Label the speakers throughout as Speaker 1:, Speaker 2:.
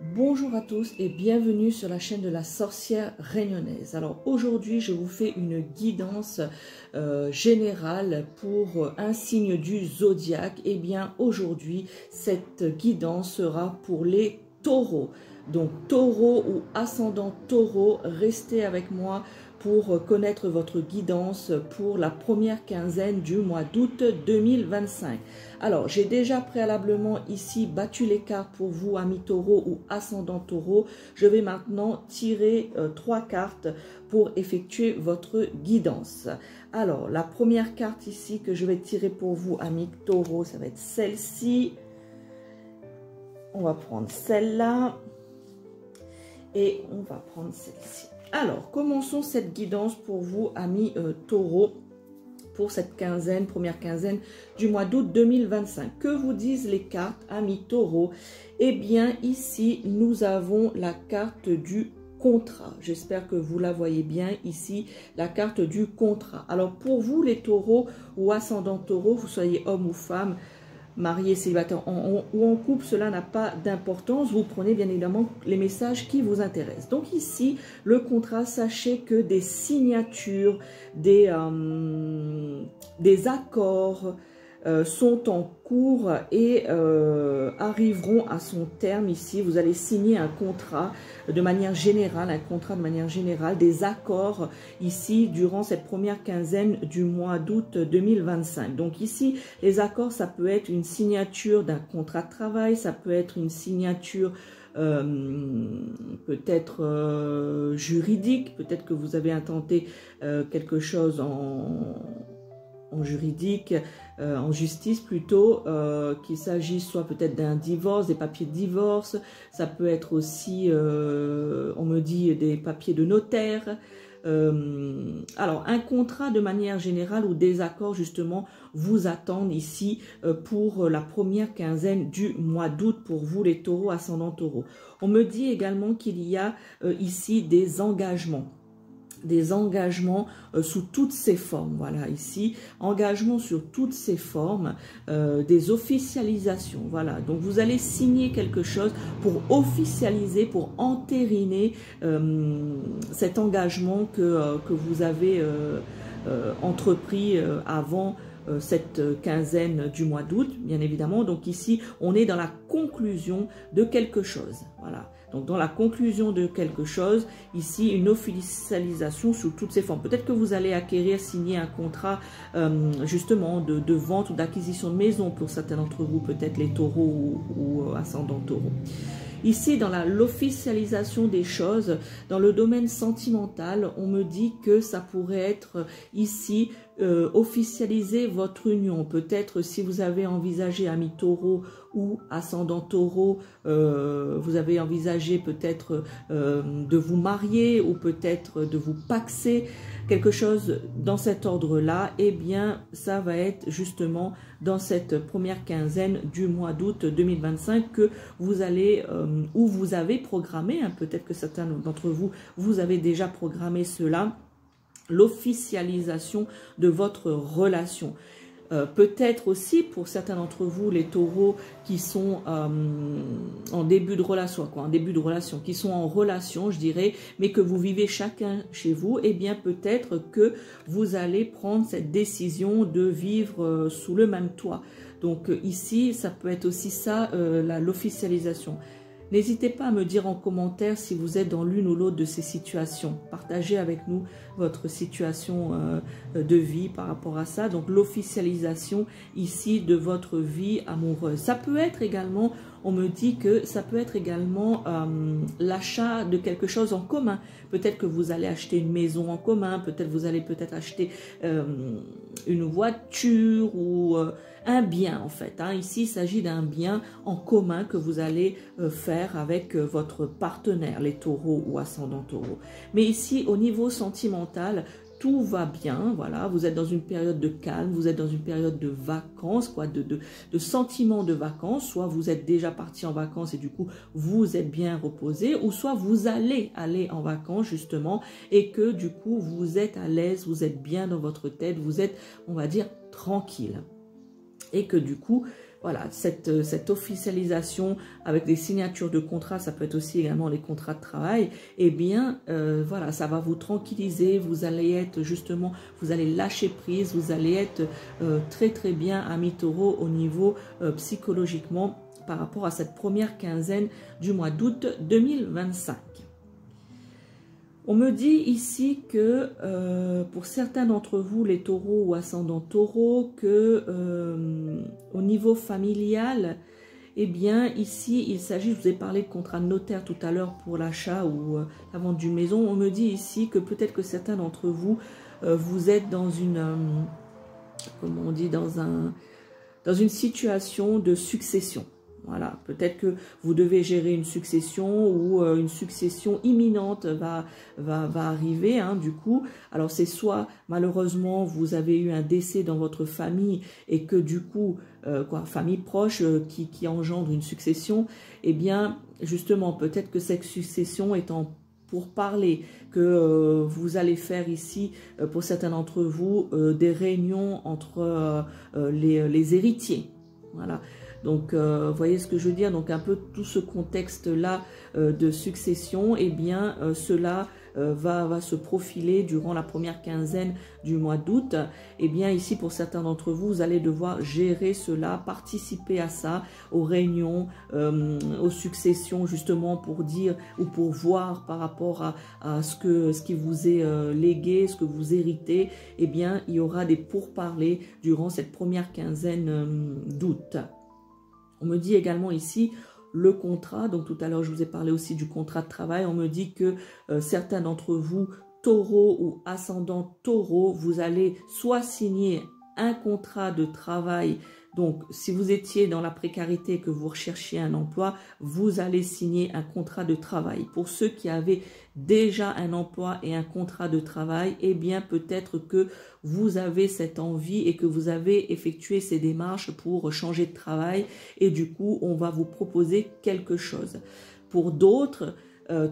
Speaker 1: Bonjour à tous et bienvenue sur la chaîne de la sorcière réunionnaise. Alors aujourd'hui je vous fais une guidance générale pour un signe du zodiaque. Et bien aujourd'hui cette guidance sera pour les taureaux. Donc taureau ou ascendant taureau, restez avec moi pour connaître votre guidance pour la première quinzaine du mois d'août 2025. Alors, j'ai déjà préalablement ici battu les cartes pour vous, amis taureaux ou ascendant taureau. Je vais maintenant tirer 3 cartes pour effectuer votre guidance. Alors, la première carte ici que je vais tirer pour vous, amis taureaux, ça va être celle-ci. On va prendre celle-là. Et on va prendre celle-ci. Alors, commençons cette guidance pour vous, amis taureaux, pour cette quinzaine, première quinzaine du mois d'août 2025. Que vous disent les cartes, amis taureaux? Eh bien, ici, nous avons la carte du contrat. J'espère que vous la voyez bien ici, la carte du contrat. Alors, pour vous, les taureaux ou ascendants taureaux, vous soyez homme ou femme, marié, célibataire ou en couple, cela n'a pas d'importance. Vous prenez bien évidemment les messages qui vous intéressent. Donc ici, le contrat, sachez que des signatures, des accords sont en cours et arriveront à son terme ici. Vous allez signer un contrat de manière générale, des accords ici durant cette première quinzaine du mois d'août 2025. Donc ici, les accords, ça peut être une signature d'un contrat de travail, ça peut être une signature peut-être juridique, peut-être que vous avez intenté quelque chose en juridique, en justice plutôt, qu'il s'agisse soit peut-être d'un divorce, des papiers de divorce, ça peut être aussi, on me dit, des papiers de notaire. Alors, un contrat de manière générale ou des accords justement vous attendent ici pour la première quinzaine du mois d'août pour vous les taureaux, ascendant taureaux. On me dit également qu'il y a ici des engagements sous toutes ces formes, voilà, ici, engagement sur toutes ces formes, des officialisations, voilà, donc vous allez signer quelque chose pour officialiser, pour entériner cet engagement que vous avez entrepris avant cette quinzaine du mois d'août, bien évidemment. Donc ici, on est dans la conclusion de quelque chose, voilà. Donc, dans la conclusion de quelque chose, ici, une officialisation sous toutes ses formes. Peut-être que vous allez acquérir, signer un contrat, justement, de vente ou d'acquisition de maison pour certains d'entre vous, peut-être les taureaux ou ascendants taureaux. Ici, dans l'officialisation des choses, dans le domaine sentimental, on me dit que ça pourrait être ici officialiser votre union. Peut-être si vous avez envisagé, amis taureaux ou ascendant taureau, vous avez envisagé peut-être de vous marier ou peut-être de vous paxer, quelque chose dans cet ordre-là, eh bien, ça va être justement dans cette première quinzaine du mois d'août 2025 que vous allez, ou vous avez programmé, hein, peut-être que certains d'entre vous, vous avez déjà programmé cela, l'officialisation de votre relation. Peut-être aussi pour certains d'entre vous, les taureaux qui sont en début de relation, qui sont en relation, je dirais, mais que vous vivez chacun chez vous, eh bien peut-être que vous allez prendre cette décision de vivre sous le même toit. Donc ici, ça peut être aussi ça, l'officialisation. N'hésitez pas à me dire en commentaire si vous êtes dans l'une ou l'autre de ces situations. Partagez avec nous votre situation de vie par rapport à ça. Donc l'officialisation ici de votre vie amoureuse. Ça peut être également, on me dit que ça peut être également l'achat de quelque chose en commun. Peut-être que vous allez acheter une maison en commun, peut-être vous allez acheter une voiture ou un bien en fait. Hein. Ici, il s'agit d'un bien en commun que vous allez faire avec votre partenaire, les taureaux ou ascendants taureaux. Mais ici, au niveau sentimental, tout va bien, voilà, vous êtes dans une période de calme, vous êtes dans une période de vacances, quoi, de sentiment de vacances, soit vous êtes déjà parti en vacances et du coup vous êtes bien reposé, ou soit vous allez aller en vacances justement et que du coup vous êtes à l'aise, vous êtes bien dans votre tête, vous êtes, on va dire, tranquille. Et que du coup, voilà, cette officialisation avec des signatures de contrats, ça peut être aussi également les contrats de travail, eh bien, voilà, ça va vous tranquilliser, vous allez être justement, vous allez lâcher prise, vous allez être très très bien, ami Taureau, au niveau psychologiquement par rapport à cette première quinzaine du mois d'août 2025. On me dit ici que pour certains d'entre vous, les taureaux ou ascendants taureaux, que au niveau familial, eh bien ici il s'agit, je vous ai parlé de contrat de notaire tout à l'heure pour l'achat ou la vente d'une maison, on me dit ici que peut-être que certains d'entre vous, vous êtes dans une, comment on dit, dans une situation de succession. Voilà, peut-être que vous devez gérer une succession ou une succession imminente va arriver, hein, du coup. Alors, c'est soit, malheureusement, vous avez eu un décès dans votre famille et que, du coup, famille proche qui engendre une succession, eh bien, justement, peut-être que cette succession est en pourparlers, que vous allez faire ici, pour certains d'entre vous, des réunions entre les héritiers. Voilà. Donc, voyez ce que je veux dire. Donc, un peu tout ce contexte-là de succession, eh bien, cela va se profiler durant la première quinzaine du mois d'août. Eh bien, ici, pour certains d'entre vous, vous allez devoir gérer cela, participer à ça, aux réunions, aux successions, justement, pour dire ou pour voir par rapport à ce qui vous est légué, ce que vous héritez. Eh bien, il y aura des pourparlers durant cette première quinzaine d'août. On me dit également ici le contrat, donc tout à l'heure je vous ai parlé aussi du contrat de travail, on me dit que certains d'entre vous, taureaux ou ascendants taureaux, vous allez soit signer un contrat de travail. Donc, si vous étiez dans la précarité, que vous recherchiez un emploi, vous allez signer un contrat de travail. Pour ceux qui avaient déjà un emploi et un contrat de travail, eh bien, peut-être que vous avez cette envie et que vous avez effectué ces démarches pour changer de travail et du coup, on va vous proposer quelque chose. Pour d'autres,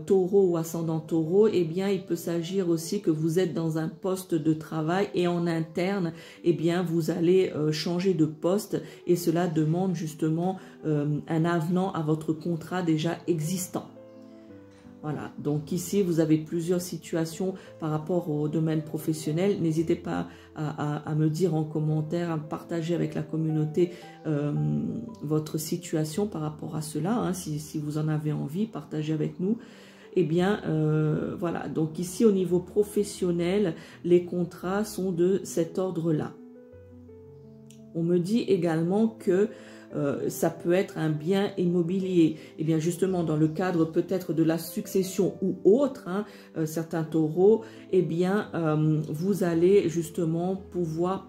Speaker 1: taureau ou ascendant taureau, eh bien, il peut s'agir aussi que vous êtes dans un poste de travail et en interne, eh bien, vous allez changer de poste et cela demande justement un avenant à votre contrat déjà existant. Voilà, donc ici, vous avez plusieurs situations par rapport au domaine professionnel. N'hésitez pas à me dire en commentaire, à partager avec la communauté votre situation par rapport à cela. Hein, si vous en avez envie, partagez avec nous. Eh bien, voilà, donc ici, au niveau professionnel, les contrats sont de cet ordre-là. On me dit également que ça peut être un bien immobilier. Et bien justement, dans le cadre peut-être de la succession ou autre, hein, certains taureaux, eh bien, vous allez justement pouvoir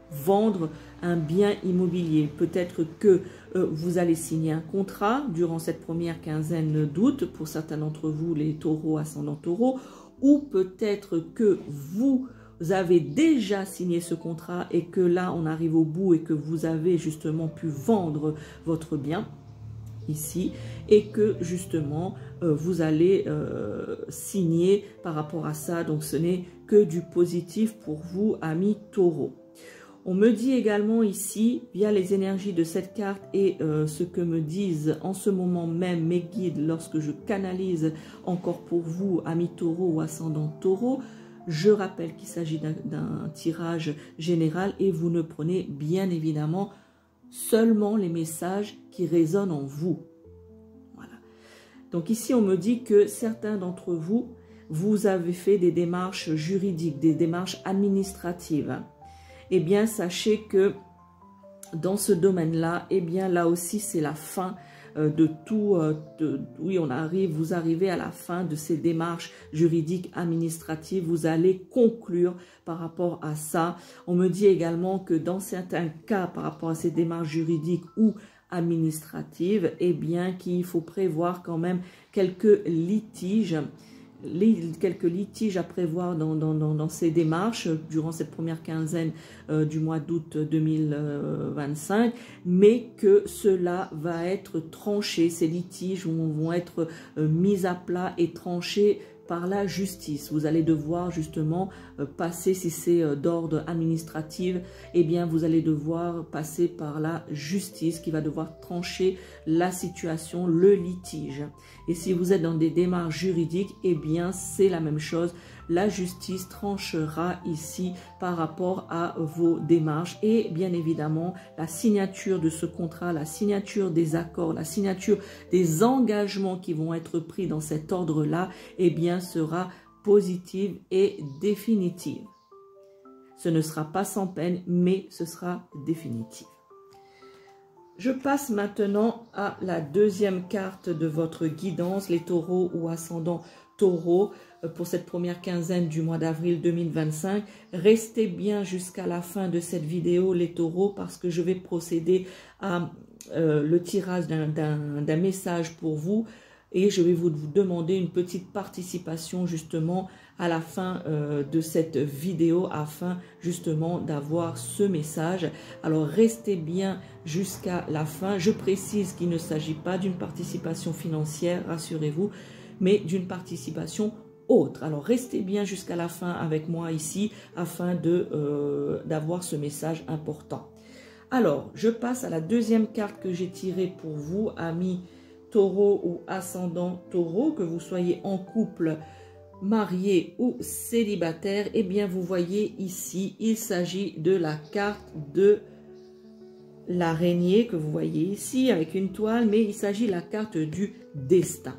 Speaker 1: vendre un bien immobilier. Peut-être que vous allez signer un contrat durant cette première quinzaine d'août, pour certains d'entre vous, les taureaux, ascendants taureaux, ou peut-être que vous avez déjà signé ce contrat et que là, on arrive au bout et que vous avez justement pu vendre votre bien ici et que justement, vous allez signer par rapport à ça. Donc, ce n'est que du positif pour vous, amis taureaux. On me dit également ici, via les énergies de cette carte et ce que me disent en ce moment même mes guides lorsque je canalise encore pour vous, amis taureaux ou ascendants taureaux, je rappelle qu'il s'agit d'un tirage général et vous ne prenez bien évidemment seulement les messages qui résonnent en vous. Voilà. Donc ici, on me dit que certains d'entre vous, vous avez fait des démarches juridiques, des démarches administratives. Eh bien, sachez que dans ce domaine-là, eh bien, là aussi, c'est la fin de tout. Oui, vous arrivez à la fin de ces démarches juridiques, administratives. Vous allez conclure par rapport à ça. On me dit également que dans certains cas, par rapport à ces démarches juridiques ou administratives, eh bien, qu'il faut prévoir quand même quelques litiges. Quelques litiges à prévoir dans ces démarches durant cette première quinzaine du mois d'août 2025, mais que cela va être tranché, ces litiges vont être mis à plat et tranchés par la justice. Vous allez devoir justement passer, si c'est d'ordre administratif, eh bien vous allez devoir passer par la justice qui va devoir trancher la situation, le litige. Et si vous êtes dans des démarches juridiques, eh bien c'est la même chose. La justice tranchera ici par rapport à vos démarches et bien évidemment la signature de ce contrat, la signature des accords, la signature des engagements qui vont être pris dans cet ordre-là, eh bien sera positive et définitive. Ce ne sera pas sans peine, mais ce sera définitif. Je passe maintenant à la deuxième carte de votre guidance, les taureaux ou ascendants taureaux, pour cette première quinzaine du mois d'avril 2025. Restez bien jusqu'à la fin de cette vidéo, les taureaux, parce que je vais procéder à le tirage d'un message pour vous et je vais vous demander une petite participation justement à la fin de cette vidéo afin justement d'avoir ce message. Alors restez bien jusqu'à la fin. Je précise qu'il ne s'agit pas d'une participation financière, rassurez-vous, mais d'une participation autre. Alors restez bien jusqu'à la fin avec moi ici afin d'avoir ce message important. Alors je passe à la deuxième carte que j'ai tirée pour vous, amis taureau ou ascendant taureau, que vous soyez en couple, marié ou célibataire. Eh bien vous voyez ici, il s'agit de la carte de l'araignée que vous voyez ici avec une toile, mais il s'agit de la carte du destin.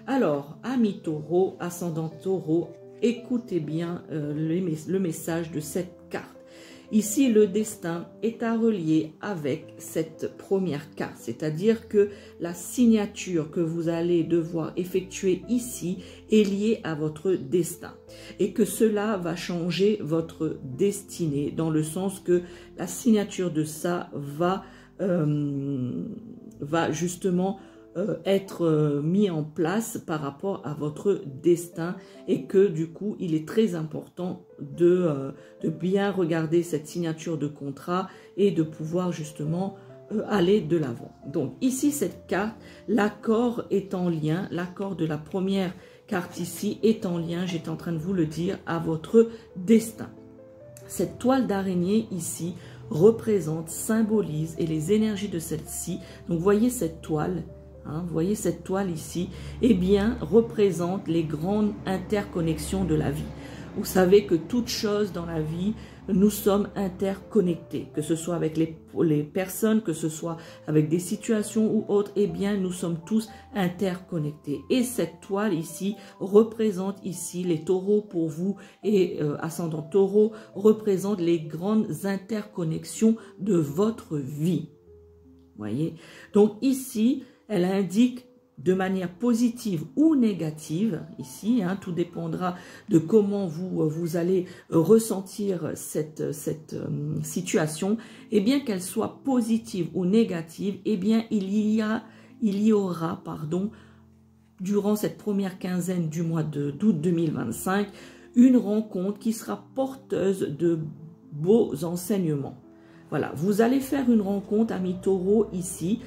Speaker 1: Alors, amis taureau, ascendant taureau, écoutez bien le message de cette carte. Ici, le destin est à relier avec cette première carte, c'est-à-dire que la signature que vous allez devoir effectuer ici est liée à votre destin et que cela va changer votre destinée dans le sens que la signature de ça va justement être mis en place par rapport à votre destin et que du coup il est très important de bien regarder cette signature de contrat et de pouvoir justement aller de l'avant. Donc ici cette carte, l'accord est en lien, l'accord de la première carte ici est en lien, j'étais en train de vous le dire, à votre destin. Cette toile d'araignée ici représente, symbolise et les énergies de celle-ci, donc voyez cette toile. Vous voyez cette toile ici, eh bien, représente les grandes interconnexions de la vie. Vous savez que toute chose dans la vie, nous sommes interconnectés, que ce soit avec les personnes, que ce soit avec des situations ou autres, eh bien, nous sommes tous interconnectés. Et cette toile ici représente ici les taureaux pour vous et ascendant taureau, représente les grandes interconnexions de votre vie. Voyez? Donc ici, elle indique de manière positive ou négative, ici, tout dépendra de comment vous allez ressentir cette situation, et bien qu'elle soit positive ou négative, eh bien il y aura, durant cette première quinzaine du mois d'août 2025, une rencontre qui sera porteuse de beaux enseignements. Voilà, vous allez faire une rencontre, amis taureaux, ici.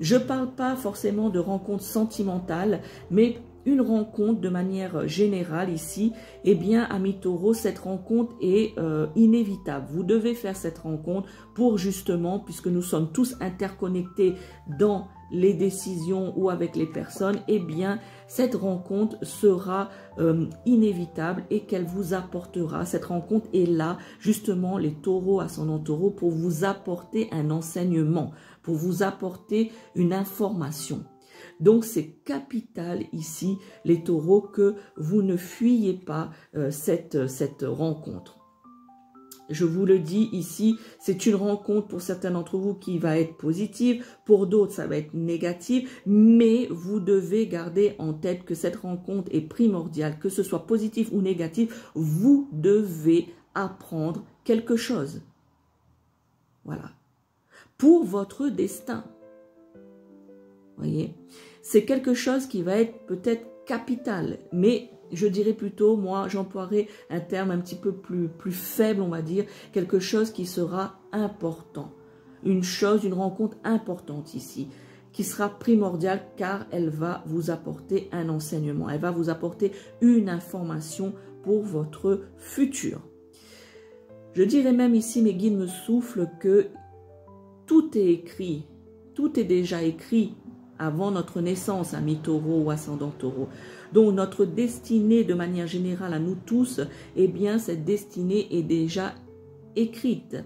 Speaker 1: Je ne parle pas forcément de rencontre sentimentale, mais une rencontre de manière générale ici. Eh bien, amis taureaux, cette rencontre est inévitable. Vous devez faire cette rencontre pour justement, puisque nous sommes tous interconnectés dans les décisions ou avec les personnes, eh bien, cette rencontre sera inévitable et qu'elle vous apportera. Cette rencontre est là, justement, les taureaux, ascendant taureau, pour vous apporter un enseignement, pour vous apporter une information. Donc, c'est capital ici, les taureaux, que vous ne fuyez pas cette rencontre. Je vous le dis ici, c'est une rencontre pour certains d'entre vous qui va être positive, pour d'autres ça va être négatif, mais vous devez garder en tête que cette rencontre est primordiale, que ce soit positif ou négatif, vous devez apprendre quelque chose. Voilà. Pour votre destin. Voyez, c'est quelque chose qui va être peut-être capital, mais je dirais plutôt, moi, j'emploierais un terme un petit peu plus faible, on va dire, quelque chose qui sera important. Une rencontre importante ici. qui sera primordiale car elle va vous apporter un enseignement. Elle va vous apporter une information pour votre futur. Je dirais même ici, mes guides me soufflent que tout est écrit, tout est déjà écrit avant notre naissance, amis taureau ou ascendant taureau. Donc notre destinée de manière générale à nous tous, eh bien cette destinée est déjà écrite.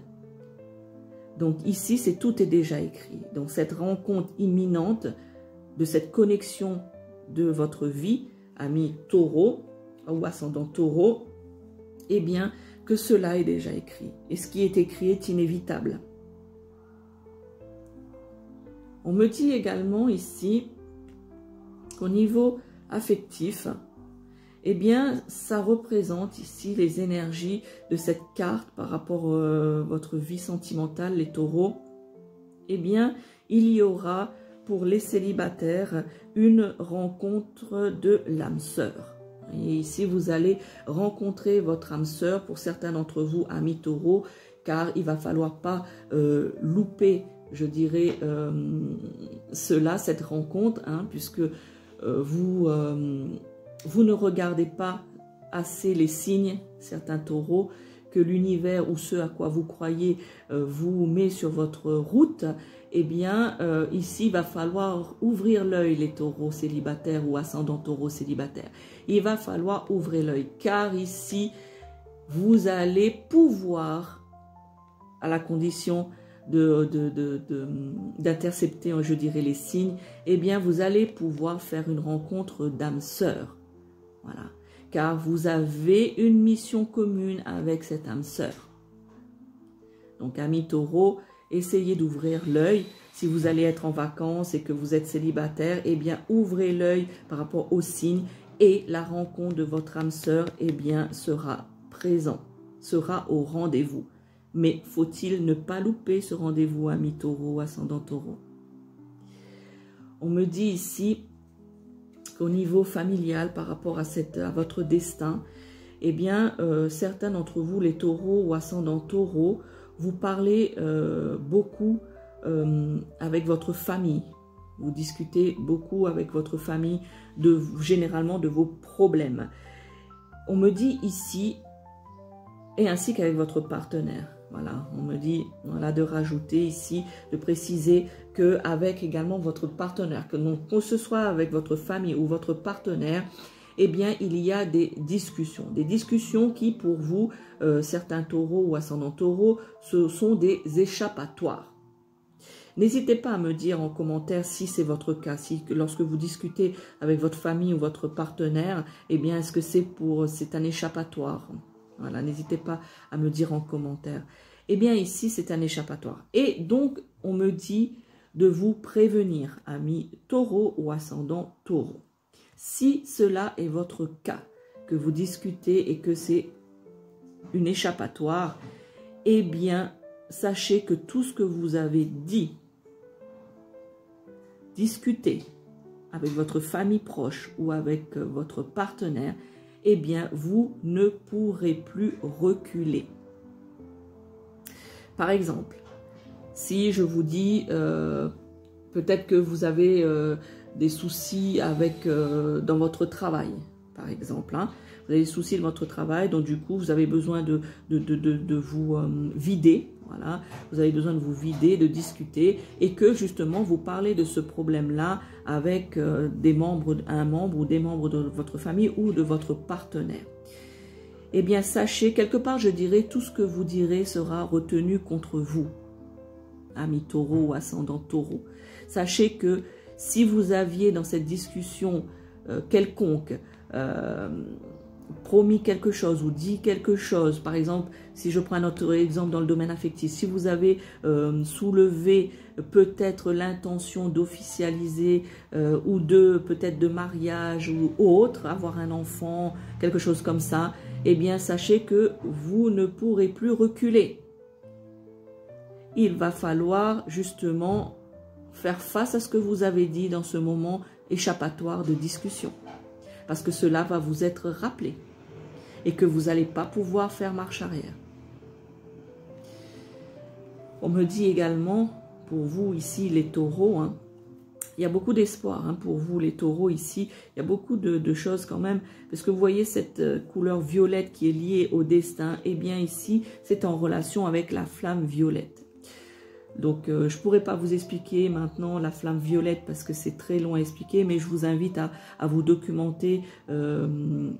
Speaker 1: Donc ici, tout est déjà écrit. Donc cette rencontre imminente de cette connexion de votre vie, amis taureau ou ascendant taureau, eh bien que cela est déjà écrit. Et ce qui est écrit est inévitable. On me dit également ici qu'au niveau affectif, eh bien, ça représente ici les énergies de cette carte par rapport à votre vie sentimentale, les taureaux. Eh bien, il y aura pour les célibataires une rencontre de l'âme sœur. Et ici, vous allez rencontrer votre âme sœur pour certains d'entre vous, amis taureaux, car il va falloir pas louper, je dirais, cette rencontre, hein, puisque vous ne regardez pas assez les signes, certains taureaux, que l'univers ou ce à quoi vous croyez vous met sur votre route. Eh bien, ici, il va falloir ouvrir l'œil, les taureaux célibataires ou ascendants taureaux célibataires. Il va falloir ouvrir l'œil, car ici, vous allez pouvoir, à la condition d'intercepter, je dirais, les signes, eh bien, vous allez pouvoir faire une rencontre d'âme sœur. Voilà. Car vous avez une mission commune avec cette âme sœur. Donc, amis taureaux, essayez d'ouvrir l'œil. Si vous allez être en vacances et que vous êtes célibataire, eh bien, ouvrez l'œil par rapport aux signes et la rencontre de votre âme sœur, eh bien, sera présent, sera au rendez-vous. Mais faut-il ne pas louper ce rendez-vous, amis taureaux, ascendant taureau? On me dit ici qu'au niveau familial, par rapport à votre destin, eh bien, certains d'entre vous, les taureaux ou ascendants taureaux, vous parlez beaucoup avec votre famille. Vous discutez beaucoup avec votre famille, généralement de vos problèmes. On me dit ici, et ainsi qu'avec votre partenaire. Voilà, on me dit voilà, de rajouter ici, de préciser qu'avec également votre partenaire, que ce soit avec votre famille ou votre partenaire, eh bien, il y a des discussions qui, pour vous, certains taureaux ou ascendants taureaux, ce sont des échappatoires. N'hésitez pas à me dire en commentaire si c'est votre cas, si lorsque vous discutez avec votre famille ou votre partenaire, eh bien, est-ce que c'est un échappatoire? Voilà, n'hésitez pas à me dire en commentaire. Eh bien, ici, c'est un échappatoire. Et donc, on me dit de vous prévenir, amis taureaux ou ascendants taureaux. Si cela est votre cas, que vous discutez et que c'est une échappatoire, eh bien, sachez que tout ce que vous avez dit, discuté avec votre famille proche ou avec votre partenaire, eh bien, vous ne pourrez plus reculer. Par exemple, si je vous dis, peut-être que vous avez des soucis dans votre travail, par exemple. Hein. Vous avez des soucis de votre travail, donc du coup, vous avez besoin de vous vider. Voilà. Vous avez besoin de vous vider, de discuter, et que justement, vous parlez de ce problème-là avec un membre ou des membres de votre famille ou de votre partenaire. Eh bien, sachez, quelque part, je dirais, tout ce que vous direz sera retenu contre vous, amis taureaux ou ascendants taureaux. Sachez que si vous aviez dans cette discussion quelconque promis quelque chose ou dit quelque chose, par exemple, si je prends un autre exemple dans le domaine affectif, si vous avez soulevé peut-être l'intention d'officialiser ou peut-être de mariage ou autre, avoir un enfant, quelque chose comme ça, eh bien, sachez que vous ne pourrez plus reculer. Il va falloir justement faire face à ce que vous avez dit dans ce moment échappatoire de discussion. Parce que cela va vous être rappelé et que vous n'allez pas pouvoir faire marche arrière. On me dit également, pour vous ici les taureaux, hein, il y a beaucoup d'espoir hein, pour vous les taureaux ici. Il y a beaucoup de choses quand même. Parce que vous voyez cette couleur violette qui est liée au destin. Eh bien ici, c'est en relation avec la flamme violette. Donc, je ne pourrais pas vous expliquer maintenant la flamme violette parce que c'est très long à expliquer, mais je vous invite à vous documenter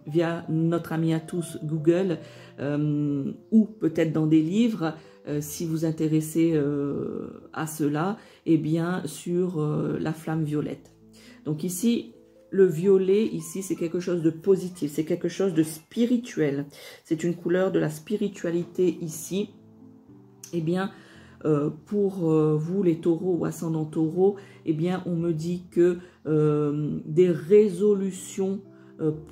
Speaker 1: via notre ami à tous Google ou peut-être dans des livres si vous intéressez à cela, eh bien sur la flamme violette. Donc ici, le violet, ici, c'est quelque chose de positif, c'est quelque chose de spirituel. C'est une couleur de la spiritualité ici. Eh bien, pour vous les taureaux ou ascendants taureaux, eh bien on me dit que des résolutions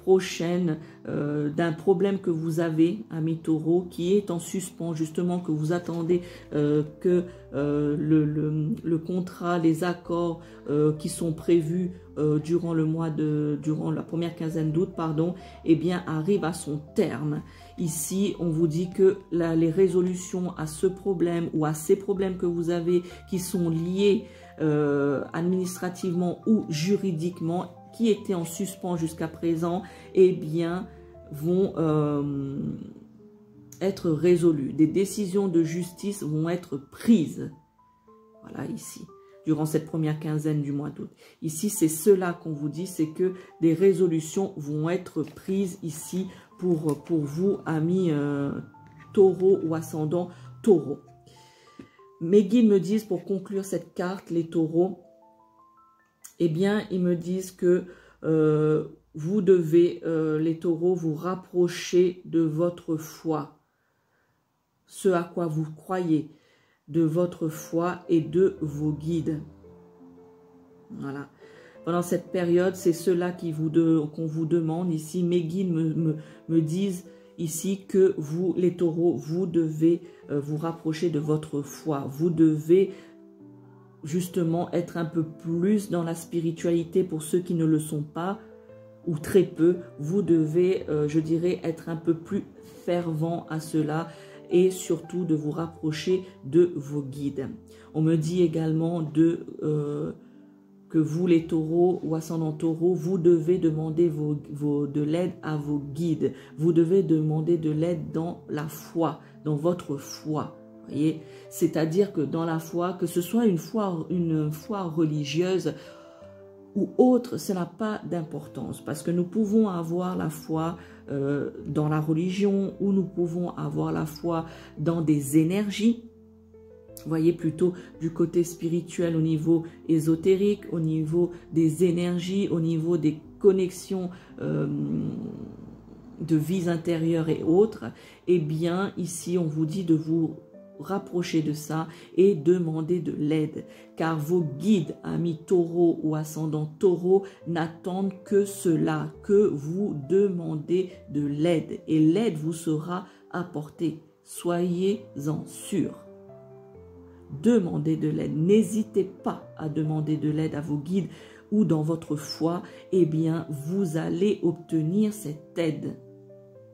Speaker 1: prochaines d'un problème que vous avez, amis taureaux, qui est en suspens, justement que vous attendez que le contrat, les accords qui sont prévus durant la première quinzaine d'août, pardon, eh bien arrivent à son terme. Ici, on vous dit que les résolutions à ce problème ou à ces problèmes que vous avez qui sont liés administrativement ou juridiquement, qui étaient en suspens jusqu'à présent, eh bien, vont être résolues. Des décisions de justice vont être prises. Voilà, ici, durant cette première quinzaine du mois d'août. Ici, c'est cela qu'on vous dit, c'est que des résolutions vont être prises ici pour vous, amis taureaux ou ascendants taureaux. Mes guides me disent, pour conclure cette carte, les taureaux, eh bien, ils me disent que vous devez, les taureaux, vous rapprocher de votre foi, ce à quoi vous croyez, de votre foi et de vos guides. Voilà. Pendant cette période, c'est cela qu'on vous demande ici. Mes guides me disent ici que vous, les taureaux, vous devez vous rapprocher de votre foi. Vous devez justement être un peu plus dans la spiritualité pour ceux qui ne le sont pas, ou très peu. Vous devez, je dirais, être un peu plus fervent à cela et surtout de vous rapprocher de vos guides. On me dit également que vous, les taureaux ou ascendants taureaux, vous devez demander de l'aide à vos guides. Vous devez demander de l'aide dans la foi, dans votre foi. Voyez, c'est-à-dire que dans la foi, que ce soit une foi religieuse ou autre, ça n'a pas d'importance parce que nous pouvons avoir la foi dans la religion ou nous pouvons avoir la foi dans des énergies. Voyez, plutôt du côté spirituel au niveau ésotérique, au niveau des énergies, au niveau des connexions de vies intérieures et autres. Eh bien, ici, on vous dit de vous rapprocher de ça et demander de l'aide. Car vos guides, amis taureaux ou ascendants taureaux, n'attendent que cela, que vous demandez de l'aide. Et l'aide vous sera apportée. Soyez-en sûrs. Demandez de l'aide. N'hésitez pas à demander de l'aide à vos guides ou dans votre foi. Eh bien, vous allez obtenir cette aide.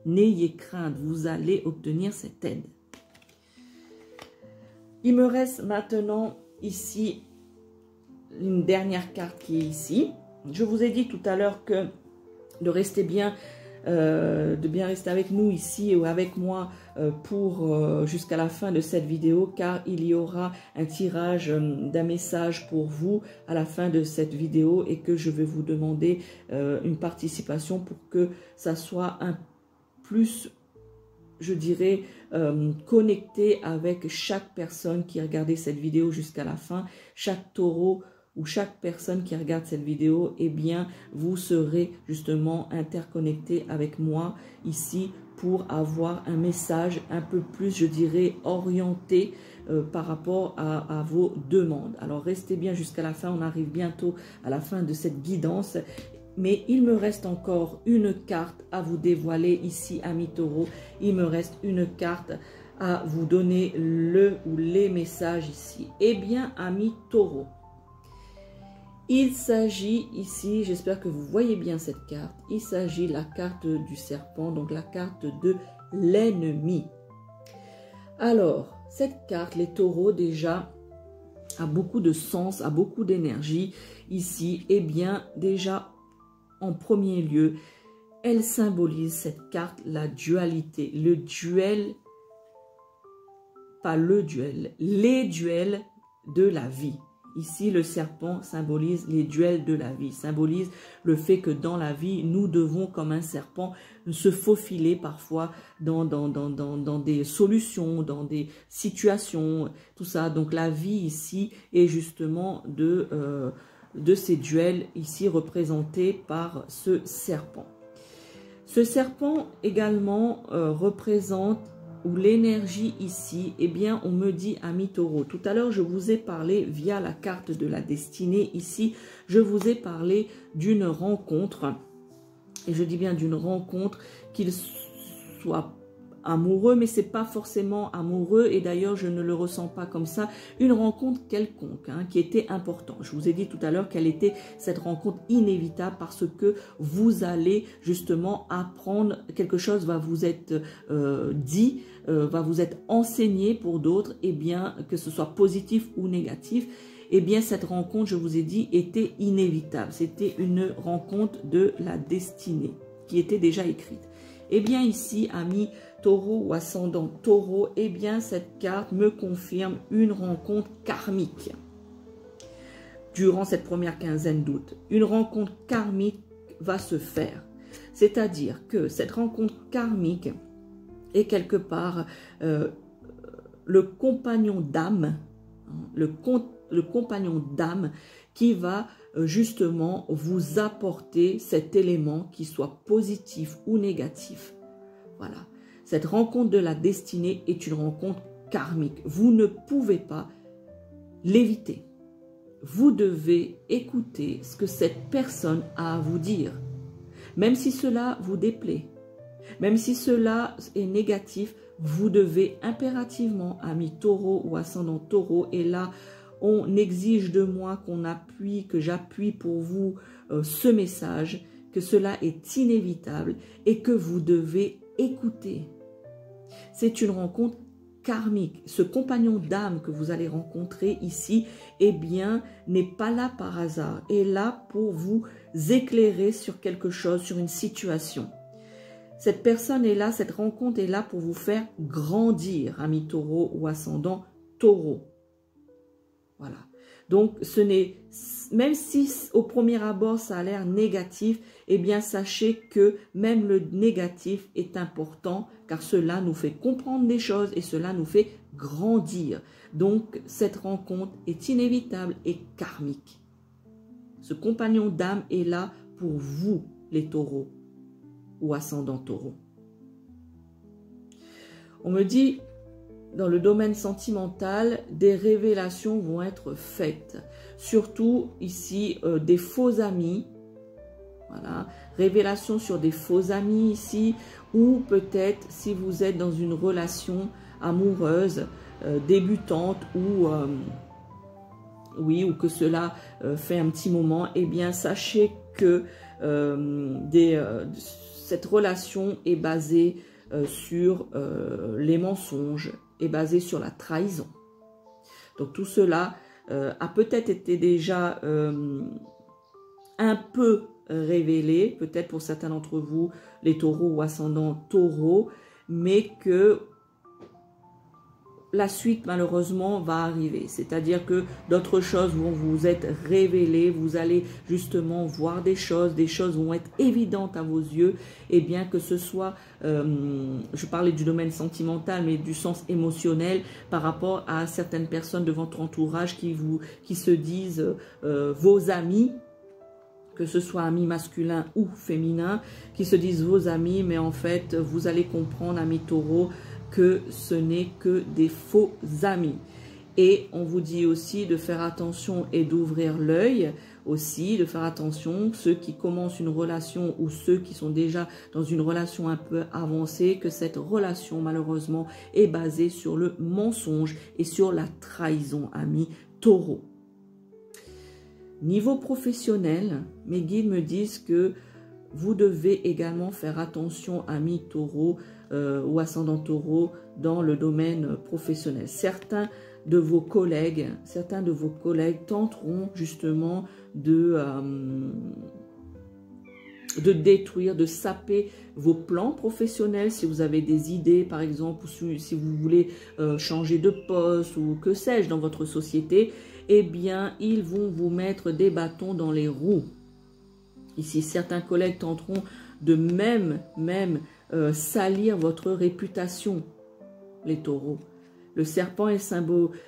Speaker 1: N'ayez crainte, vous allez obtenir cette aide. Il me reste maintenant ici une dernière carte qui est ici. Je vous ai dit tout à l'heure que de rester bien, de bien rester avec nous ici ou avec moi pour jusqu'à la fin de cette vidéo, car il y aura un tirage d'un message pour vous à la fin de cette vidéo et que je vais vous demander une participation pour que ça soit un plus, je dirais, connecté avec chaque personne qui a regardé cette vidéo jusqu'à la fin. Chaque taureau ou chaque personne qui regarde cette vidéo, eh bien, vous serez justement interconnecté avec moi ici pour avoir un message un peu plus, je dirais, orienté par rapport à vos demandes. Alors, restez bien jusqu'à la fin. On arrive bientôt à la fin de cette guidance. Mais il me reste encore une carte à vous dévoiler ici, amis taureaux. Il me reste une carte à vous donner le ou les messages ici. Eh bien, amis taureaux, il s'agit ici, j'espère que vous voyez bien cette carte, il s'agit de la carte du serpent, donc la carte de l'ennemi. Alors, cette carte, les taureaux déjà, a beaucoup de sens, a beaucoup d'énergie ici. Eh bien, déjà, en premier lieu, elle symbolise cette carte, la dualité, le duel, pas le duel, les duels de la vie. Ici, le serpent symbolise les duels de la vie, symbolise le fait que dans la vie, nous devons, comme un serpent, se faufiler parfois dans des solutions, dans des situations, tout ça. Donc la vie ici est justement de ces duels ici représentés par ce serpent. Ce serpent également représente, ou l'énergie ici, eh bien on me dit ami taureau. Tout à l'heure je vous ai parlé via la carte de la destinée ici, je vous ai parlé d'une rencontre, et je dis bien d'une rencontre, qu'il soit amoureux, mais c'est pas forcément amoureux, et d'ailleurs je ne le ressens pas comme ça, une rencontre quelconque qui était importante. Je vous ai dit tout à l'heure quelle était cette rencontre inévitable, parce que vous allez justement apprendre, quelque chose va vous être dit, va vous être enseigné pour d'autres, et bien que ce soit positif ou négatif. Eh bien, cette rencontre, je vous ai dit, était inévitable. C'était une rencontre de la destinée qui était déjà écrite. Eh bien, ici, ami taureau ou ascendant taureau, eh bien, cette carte me confirme une rencontre karmique durant cette première quinzaine d'août. Une rencontre karmique va se faire. C'est-à-dire que cette rencontre karmique est quelque part le compagnon d'âme, le compagnon d'âme qui va justement vous apporter cet élément qui soit positif ou négatif. Voilà. Cette rencontre de la destinée est une rencontre karmique. Vous ne pouvez pas l'éviter. Vous devez écouter ce que cette personne a à vous dire. Même si cela vous déplaît, même si cela est négatif, vous devez impérativement, ami taureau ou ascendant taureau, et là, on exige de moi que j'appuie pour vous ce message, que cela est inévitable et que vous devez écouter. C'est une rencontre karmique. Ce compagnon d'âme que vous allez rencontrer ici, eh bien, n'est pas là par hasard, est là pour vous éclairer sur quelque chose, sur une situation. Cette personne est là, cette rencontre est là pour vous faire grandir, ami taureau ou ascendant taureau. Voilà. Donc, ce n'est, même si au premier abord ça a l'air négatif, eh bien sachez que même le négatif est important, car cela nous fait comprendre des choses et cela nous fait grandir. Donc, cette rencontre est inévitable et karmique. Ce compagnon d'âme est là pour vous, les taureaux ou ascendant taureau. On me dit, dans le domaine sentimental, des révélations vont être faites. Surtout ici, des faux amis. Voilà. Révélation sur des faux amis ici. Ou peut-être si vous êtes dans une relation amoureuse, débutante ou ou que cela fait un petit moment, eh bien sachez que cette relation est basée sur les mensonges, est basée sur la trahison. Donc tout cela a peut-être été déjà un peu révélé, peut-être pour certains d'entre vous, les taureaux ou ascendants taureaux, mais que la suite malheureusement va arriver. C'est-à-dire que d'autres choses vont vous être révélées, vous allez justement voir des choses vont être évidentes à vos yeux, et bien que ce soit, je parlais du domaine sentimental, mais du sens émotionnel par rapport à certaines personnes de votre entourage qui se disent vos amis, que ce soit amis masculins ou féminins, qui se disent vos amis, mais en fait, vous allez comprendre, amis taureaux, que ce n'est que des faux amis. Et on vous dit aussi de faire attention et d'ouvrir l'œil aussi, de faire attention, ceux qui commencent une relation ou ceux qui sont déjà dans une relation un peu avancée, que cette relation malheureusement est basée sur le mensonge et sur la trahison, amis taureaux. Niveau professionnel, mes guides me disent que vous devez également faire attention, amis taureaux ou ascendant taureau, dans le domaine professionnel. Certains de vos collègues, certains de vos collègues tenteront justement de détruire, de saper vos plans professionnels. Si vous avez des idées, par exemple, ou si vous voulez changer de poste ou que sais-je dans votre société, eh bien, ils vont vous mettre des bâtons dans les roues. Ici, certains collègues tenteront de même salir votre réputation, les taureaux. Le serpent est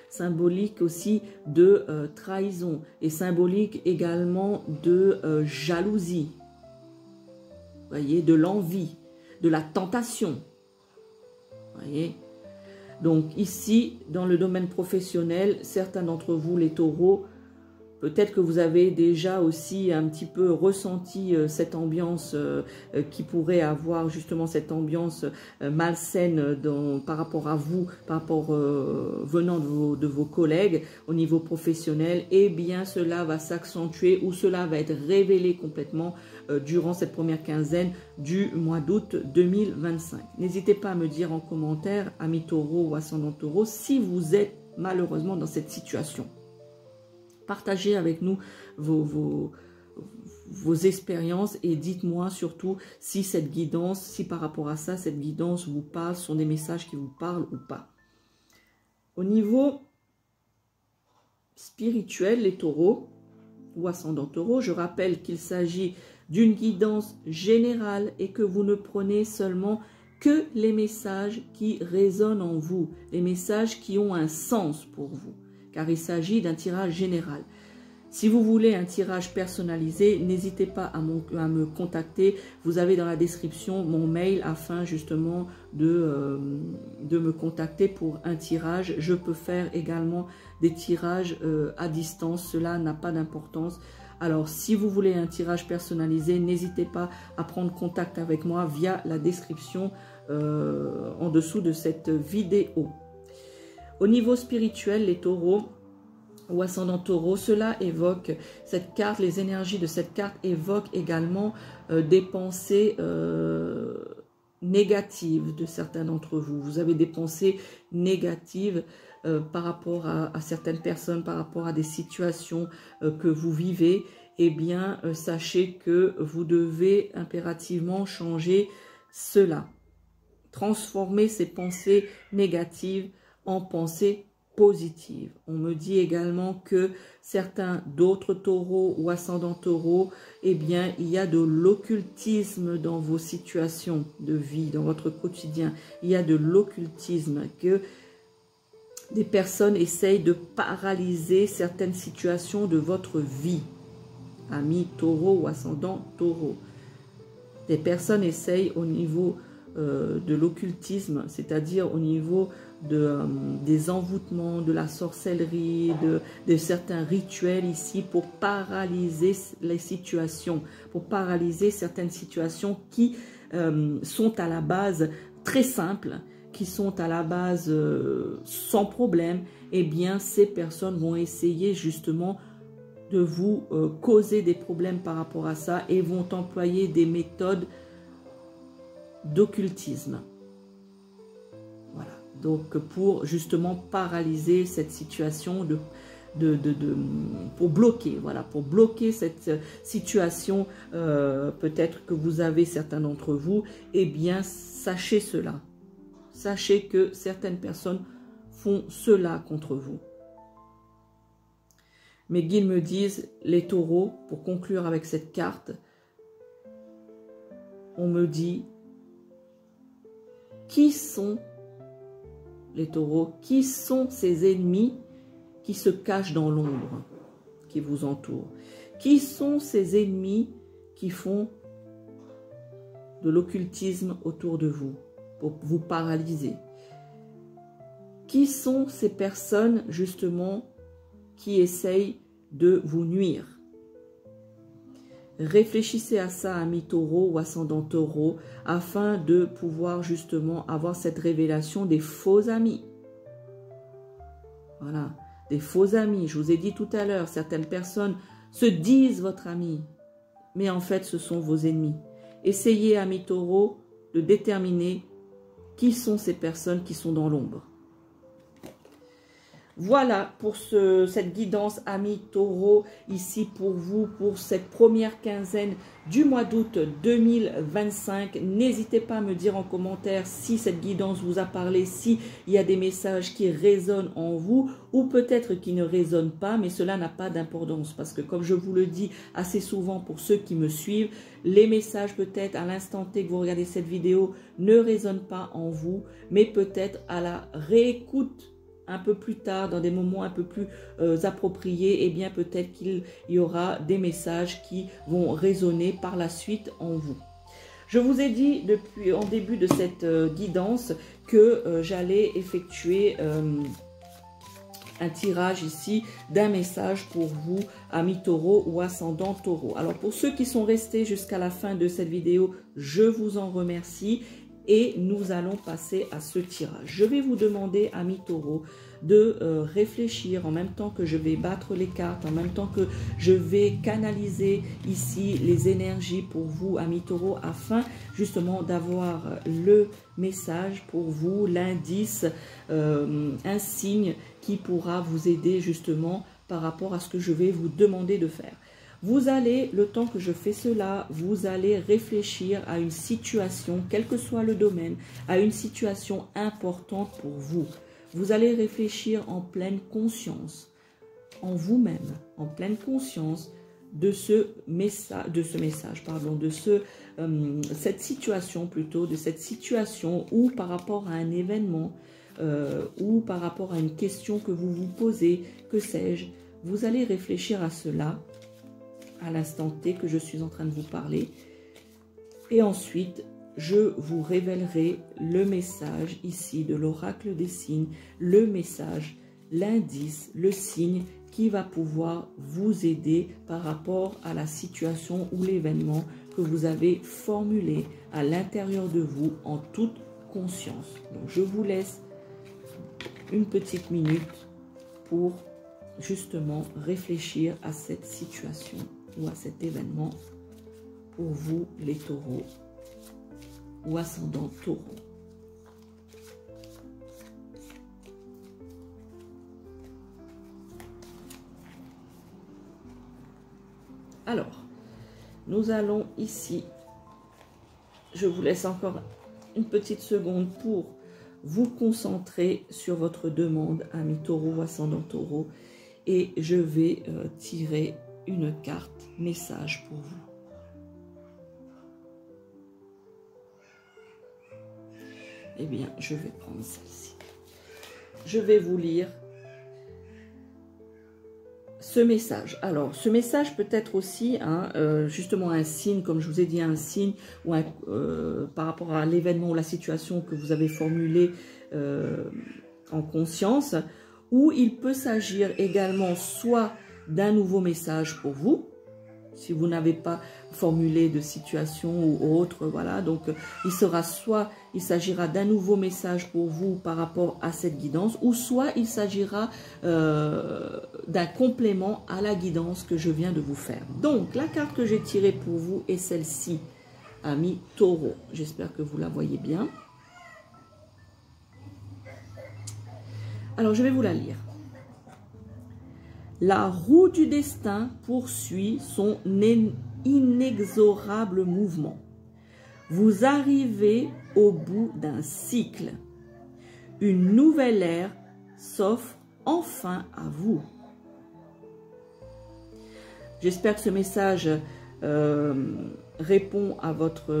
Speaker 1: symbolique aussi de trahison et symbolique également de jalousie. Voyez, de l'envie, de la tentation. Voyez. Donc ici, dans le domaine professionnel, certains d'entre vous, les taureaux, peut-être que vous avez déjà aussi un petit peu ressenti cette ambiance qui pourrait avoir justement cette ambiance malsaine par rapport à vous, par rapport venant de vos collègues au niveau professionnel. Eh bien, cela va s'accentuer ou cela va être révélé complètement durant cette première quinzaine du mois d'août 2025. N'hésitez pas à me dire en commentaire, amis taureaux ou ascendant taureau, si vous êtes malheureusement dans cette situation. Partagez avec nous vos expériences et dites-moi surtout si cette guidance, si par rapport à ça, cette guidance vous parle, sont des messages qui vous parlent ou pas. Au niveau spirituel, les taureaux ou ascendants taureaux, je rappelle qu'il s'agit d'une guidance générale et que vous ne prenez seulement que les messages qui résonnent en vous, les messages qui ont un sens pour vous. Car il s'agit d'un tirage général. Si vous voulez un tirage personnalisé, n'hésitez pas à me contacter. Vous avez dans la description mon mail afin justement de me contacter pour un tirage. Je peux faire également des tirages à distance, cela n'a pas d'importance. Alors si vous voulez un tirage personnalisé, n'hésitez pas à prendre contact avec moi via la description en dessous de cette vidéo. Au niveau spirituel, les taureaux ou ascendant taureau, cela évoque cette carte, les énergies de cette carte évoquent également des pensées négatives de certains d'entre vous. Vous avez des pensées négatives par rapport à certaines personnes, par rapport à des situations que vous vivez. Eh bien, sachez que vous devez impérativement changer cela. Transformer ces pensées négatives en pensée positive. On me dit également que certains d'autres taureaux ou ascendants taureaux, eh bien, il y a de l'occultisme dans vos situations de vie, dans votre quotidien. Il y a de l'occultisme, que des personnes essayent de paralyser certaines situations de votre vie. Amis taureaux ou ascendants taureaux. Des personnes essayent au niveau de l'occultisme, c'est-à-dire au niveau des envoûtements, de la sorcellerie, de certains rituels ici pour paralyser les situations, pour paralyser certaines situations qui sont à la base très simples, qui sont à la base sans problème. Eh bien, ces personnes vont essayer justement de vous causer des problèmes par rapport à ça et vont employer des méthodes d'occultisme. Voilà, donc pour justement paralyser cette situation, pour bloquer, voilà, pour bloquer cette situation, peut-être que vous avez certains d'entre vous, eh bien sachez cela, sachez que certaines personnes font cela contre vous. Mes guides me disent, les taureaux, pour conclure avec cette carte, on me dit, qui sont les taureaux? Qui sont ces ennemis qui se cachent dans l'ombre, qui vous entourent? Qui sont ces ennemis qui font de l'occultisme autour de vous pour vous paralyser? Qui sont ces personnes justement qui essayent de vous nuire? Réfléchissez à ça, amis taureaux ou ascendant taureau, afin de pouvoir justement avoir cette révélation des faux amis. Voilà, des faux amis. Je vous ai dit tout à l'heure, certaines personnes se disent votre ami, mais en fait ce sont vos ennemis. Essayez, amis taureaux, de déterminer qui sont ces personnes qui sont dans l'ombre. Voilà pour cette guidance, amis taureaux, ici pour vous, pour cette première quinzaine du mois d'août 2025. N'hésitez pas à me dire en commentaire si cette guidance vous a parlé, s'il y a des messages qui résonnent en vous ou peut-être qui ne résonnent pas, mais cela n'a pas d'importance parce que comme je vous le dis assez souvent pour ceux qui me suivent, les messages peut-être à l'instant T que vous regardez cette vidéo ne résonnent pas en vous, mais peut-être à la réécoute un peu plus tard, dans des moments un peu plus appropriés, et bien peut-être qu'il y aura des messages qui vont résonner par la suite en vous. Je vous ai dit depuis en début de cette guidance que j'allais effectuer un tirage ici d'un message pour vous, amis taureaux ou ascendant taureau. Alors pour ceux qui sont restés jusqu'à la fin de cette vidéo, je vous en remercie. Et nous allons passer à ce tirage. Je vais vous demander, amis taureaux, de réfléchir en même temps que je vais battre les cartes, en même temps que je vais canaliser ici les énergies pour vous, amis taureaux, afin justement d'avoir le message pour vous, l'indice, un signe qui pourra vous aider justement par rapport à ce que je vais vous demander de faire. Vous allez, le temps que je fais cela, vous allez réfléchir à une situation, quel que soit le domaine, à une situation importante pour vous. Vous allez réfléchir en pleine conscience, en vous-même, en pleine conscience de cette situation plutôt, de cette situation ou par rapport à un événement ou par rapport à une question que vous vous posez, que sais-je. Vous allez réfléchir à cela à l'instant T que je suis en train de vous parler. Et ensuite, je vous révélerai le message ici de l'oracle des signes, le message, l'indice, le signe qui va pouvoir vous aider par rapport à la situation ou l'événement que vous avez formulé à l'intérieur de vous en toute conscience. Donc, je vous laisse une petite minute pour justement réfléchir à cette situation ou à cet événement pour vous les taureaux ou ascendant taureau. Alors, nous allons ici, je vous laisse encore une petite seconde pour vous concentrer sur votre demande, amis taureau ou ascendant taureau, et je vais tirer une carte message pour vous. Eh bien, je vais prendre celle-ci. Je vais vous lire ce message. Alors, ce message peut être aussi justement un signe, comme je vous ai dit, un signe ou par rapport à l'événement ou la situation que vous avez formulé en conscience, ou il peut s'agir également soit d'un nouveau message pour vous, si vous n'avez pas formulé de situation ou autre, voilà, donc il s'agira d'un nouveau message pour vous par rapport à cette guidance, ou soit il s'agira d'un complément à la guidance que je viens de vous faire. Donc, la carte que j'ai tirée pour vous est celle-ci, amis taureaux. J'espère que vous la voyez bien. Alors, je vais vous la lire. La roue du destin poursuit son inexorable mouvement. Vous arrivez au bout d'un cycle. Une nouvelle ère s'offre enfin à vous. J'espère que ce message répond à votre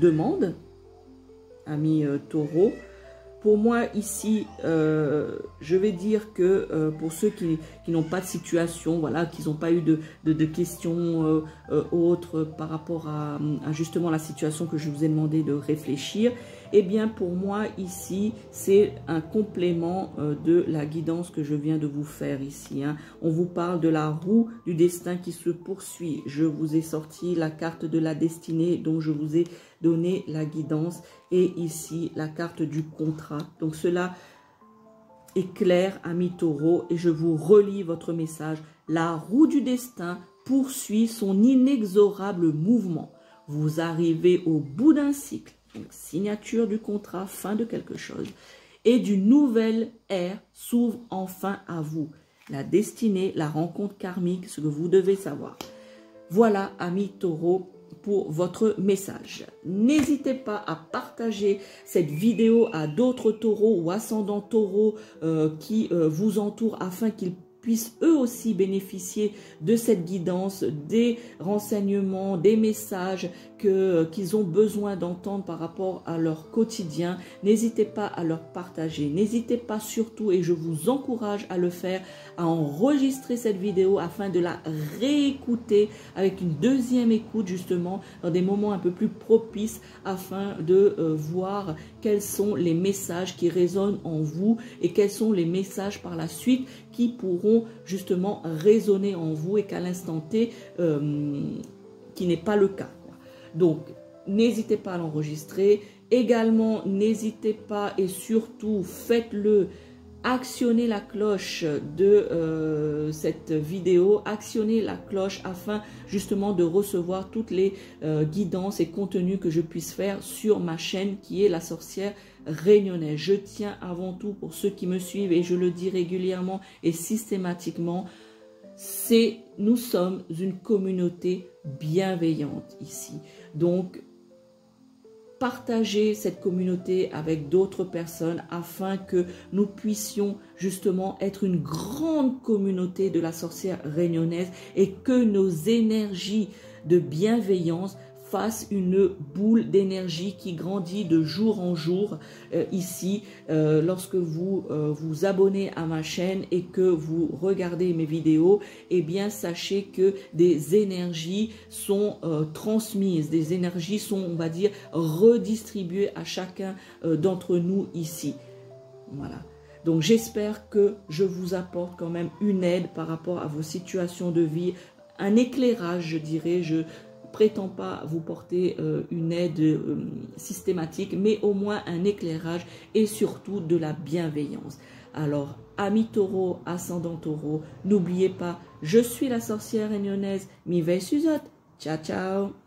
Speaker 1: demande, amis taureaux. Pour moi, ici, je vais dire que pour ceux qui n'ont pas de situation, voilà, qui n'ont pas eu de questions autres par rapport à justement la situation que je vous ai demandé de réfléchir, eh bien, pour moi, ici, c'est un complément de la guidance que je viens de vous faire ici. Hein. On vous parle de la roue du destin qui se poursuit. Je vous ai sorti la carte de la destinée dont je vous ai donné la guidance. Et ici, la carte du contrat. Donc, cela est clair, amis taureaux. Et je vous relis votre message. La roue du destin poursuit son inexorable mouvement. Vous arrivez au bout d'un cycle. Donc, signature du contrat, fin de quelque chose. et d'une nouvelle ère s'ouvre enfin à vous. La destinée, la rencontre karmique, ce que vous devez savoir. Voilà, amis taureaux, pour votre message. N'hésitez pas à partager cette vidéo à d'autres taureaux ou ascendants taureaux qui vous entourent afin qu'ils puissent eux aussi bénéficier de cette guidance, des renseignements, des messages qu'ils ont besoin d'entendre par rapport à leur quotidien. N'hésitez pas à leur partager. N'hésitez pas surtout, et je vous encourage à le faire, à enregistrer cette vidéo afin de la réécouter avec une deuxième écoute justement dans des moments un peu plus propices afin de voir quels sont les messages qui résonnent en vous et quels sont les messages par la suite qui pourront justement résonner en vous et qu'à l'instant T, qui n'est pas le cas. Donc, n'hésitez pas à l'enregistrer. Également, n'hésitez pas et surtout, faites-le. Actionnez la cloche de cette vidéo, actionnez la cloche afin justement de recevoir toutes les guidances et contenus que je puisse faire sur ma chaîne qui est La Sorcière Réunionnaise. Je tiens avant tout, pour ceux qui me suivent, et je le dis régulièrement et systématiquement, nous sommes une communauté bienveillante ici. Donc, partagez cette communauté avec d'autres personnes afin que nous puissions justement être une grande communauté de la sorcière réunionnaise et que nos énergies de bienveillance fassent une boule d'énergie qui grandit de jour en jour ici. Lorsque vous vous abonnez à ma chaîne et que vous regardez mes vidéos, eh bien sachez que des énergies sont transmises, des énergies sont, on va dire, redistribuées à chacun d'entre nous ici. Voilà. Donc j'espère que je vous apporte quand même une aide par rapport à vos situations de vie, un éclairage, je dirais. Je prétends pas vous porter une aide systématique, mais au moins un éclairage et surtout de la bienveillance. Alors, amis taureaux, ascendant taureau, n'oubliez pas, je suis la sorcière réunionnaise, mi vais suzot. Ciao, ciao.